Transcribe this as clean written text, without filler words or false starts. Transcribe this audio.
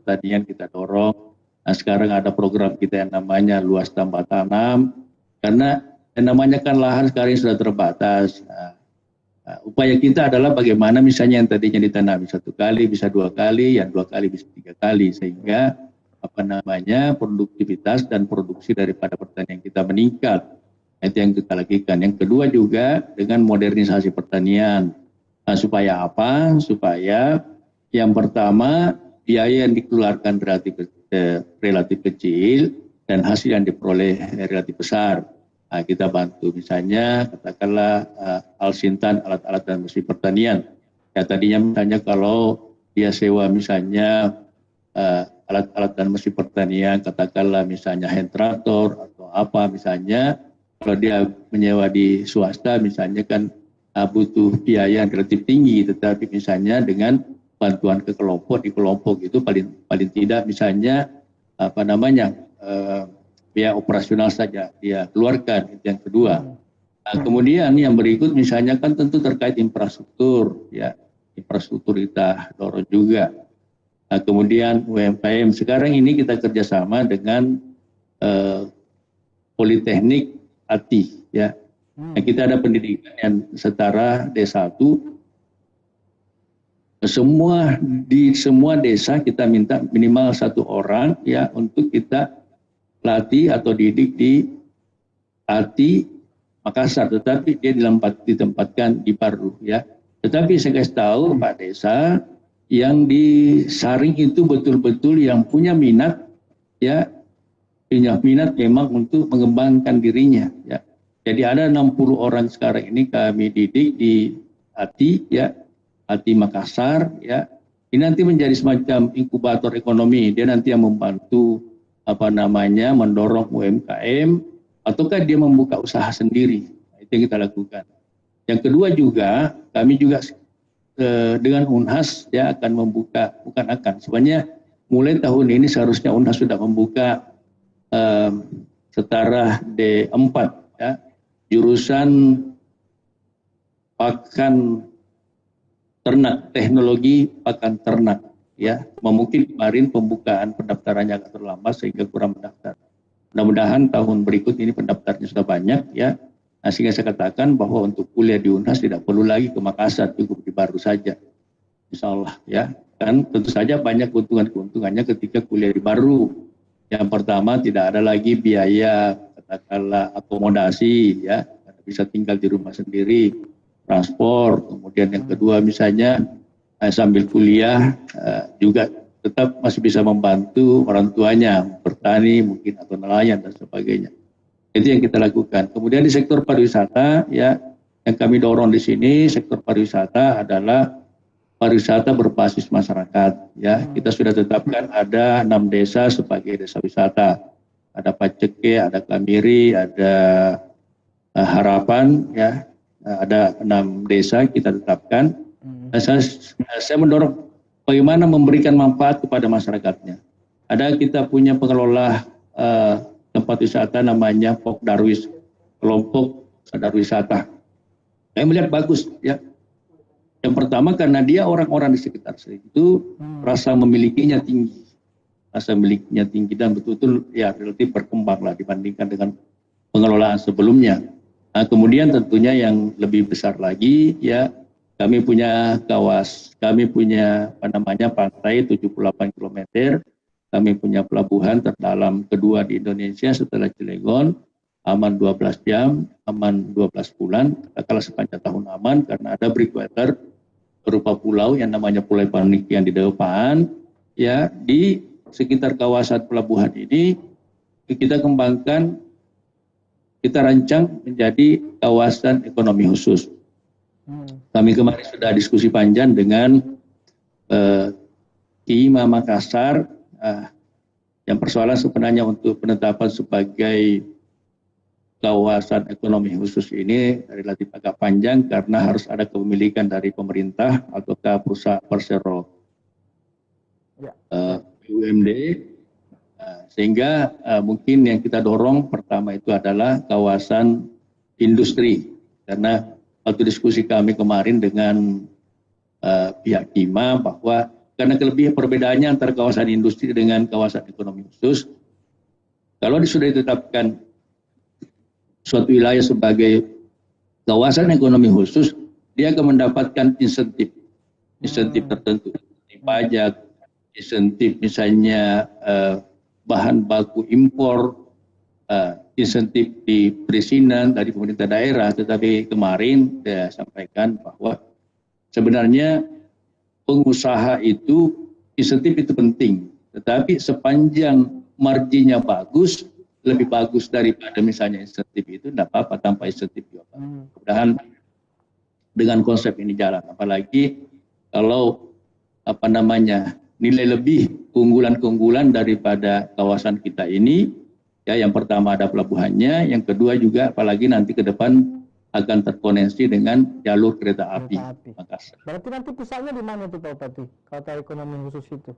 pertanian kita dorong. Nah, sekarang ada program kita yang namanya luas tambah tanam, karena yang namanya kan lahan sekarang sudah terbatas. Upaya kita adalah bagaimana misalnya yang tadinya ditanami 1 kali bisa 2 kali, yang 2 kali bisa 3 kali, sehingga produktivitas dan produksi daripada pertanian kita meningkat. Itu yang kita lakukan. Yang kedua juga dengan modernisasi pertanian. Nah, supaya apa? Supaya yang pertama biaya yang dikeluarkan relatif kecil dan hasil yang diperoleh relatif besar. Nah, kita bantu misalnya katakanlah Alsintan, alat-alat dan mesin pertanian. Ya tadinya misalnya kalau dia sewa misalnya alat-alat dan mesin pertanian, katakanlah misalnya hand traktor atau apa misalnya, kalau dia menyewa di swasta misalnya kan butuh biaya yang relatif tinggi, tetapi misalnya dengan bantuan ke kelompok, di kelompok itu paling tidak misalnya biaya operasional saja dia keluarkan. Itu yang kedua. Nah, kemudian yang berikut misalnya kan tentu terkait infrastruktur, ya infrastruktur kita dorong juga. Nah, kemudian UMKM sekarang ini kita kerjasama dengan Politeknik ATI, ya. Nah, kita ada pendidikan yang setara D1. Di semua desa kita minta minimal 1 orang ya untuk kita latih atau didik di ATI Makassar, tetapi dia ditempatkan di Pardu, ya. Tetapi saya kasih tahu Pak Desa, yang di Saring itu betul-betul yang punya minat, ya, punya minat memang untuk mengembangkan dirinya, ya. Jadi ada 60 orang sekarang ini kami didik di ATI, ya, ATI Makassar, ya. Ini nanti menjadi semacam inkubator ekonomi. Dia nanti yang membantu mendorong UMKM, ataukah dia membuka usaha sendiri. Nah, itu yang kita lakukan. Yang kedua juga, kami juga dengan UNHAS ya akan membuka, sebenarnya mulai tahun ini seharusnya UNHAS sudah membuka setara D4 ya, jurusan pakan ternak, teknologi pakan ternak. Ya, mungkin kemarin pembukaan pendaftarannya agak terlambat sehingga kurang mendaftar. Mudah-mudahan tahun berikut ini pendaftarnya sudah banyak, ya. Nah, sehingga saya katakan bahwa untuk kuliah di UNHAS tidak perlu lagi ke Makassar, cukup di Baru saja. Insya Allah, ya. Kan tentu saja banyak keuntungannya ketika kuliah di Baru. Yang pertama tidak ada lagi biaya katakanlah akomodasi, ya, bisa tinggal di rumah sendiri, transport. Kemudian yang kedua misalnya sambil kuliah juga tetap masih bisa membantu orang tuanya bertani mungkin atau nelayan dan sebagainya. Itu yang kita lakukan. Kemudian di sektor pariwisata, ya, yang kami dorong di sini sektor pariwisata adalah pariwisata berbasis masyarakat, ya. Kita sudah tetapkan ada 6 desa sebagai desa wisata. Ada Paceke, ada Kamiri, ada Harapan, ya. Ada 6 desa kita tetapkan. Saya mendorong bagaimana memberikan manfaat kepada masyarakatnya. Kita punya pengelola tempat wisata namanya Pok Darwis, kelompok sadar wisata. Saya melihat bagus, ya. Yang pertama karena dia orang-orang di sekitar situ rasa memilikinya tinggi, dan betul-betul ya relatif berkembang lah dibandingkan dengan pengelolaan sebelumnya. Nah, kemudian tentunya yang lebih besar lagi, ya. Kami punya pantai 78 km. Kami punya pelabuhan terdalam kedua di Indonesia setelah Cilegon, aman 12 jam, aman 12 bulan. Katakanlah sepanjang tahun aman karena ada breakwater berupa pulau yang namanya Pulau Panik yang di depan, ya. Di sekitar kawasan pelabuhan ini kita kembangkan, kita rancang menjadi kawasan ekonomi khusus. Kami kemarin sudah diskusi panjang dengan IMA Makassar. Yang persoalan sebenarnya untuk penetapan sebagai kawasan ekonomi khusus ini relatif agak panjang karena harus ada kepemilikan dari pemerintah ataukah perusahaan persero BUMD. Sehingga mungkin yang kita dorong pertama itu adalah kawasan industri, karena waktu diskusi kami kemarin dengan pihak IMA bahwa karena kelebihan perbedaannya antara kawasan industri dengan kawasan ekonomi khusus. Kalau sudah ditetapkan suatu wilayah sebagai kawasan ekonomi khusus, dia akan mendapatkan insentif tertentu, insentif pajak, insentif misalnya bahan baku impor, insentif di perizinan dari pemerintah daerah. Tetapi kemarin saya sampaikan bahwa sebenarnya pengusaha itu insentif itu penting, tetapi sepanjang marginnya bagus, lebih bagus daripada misalnya insentif itu, tidak apa-apa tanpa insentif juga. Mudah-mudahan dengan konsep ini jalan, apalagi kalau nilai lebih keunggulan daripada kawasan kita ini, ya yang pertama ada pelabuhannya, yang kedua juga apalagi nanti ke depan akan terkoneksi dengan jalur kereta api Makassar. Berarti nanti pusatnya di mana itu Pak Bupati, kota ekonomi khusus itu?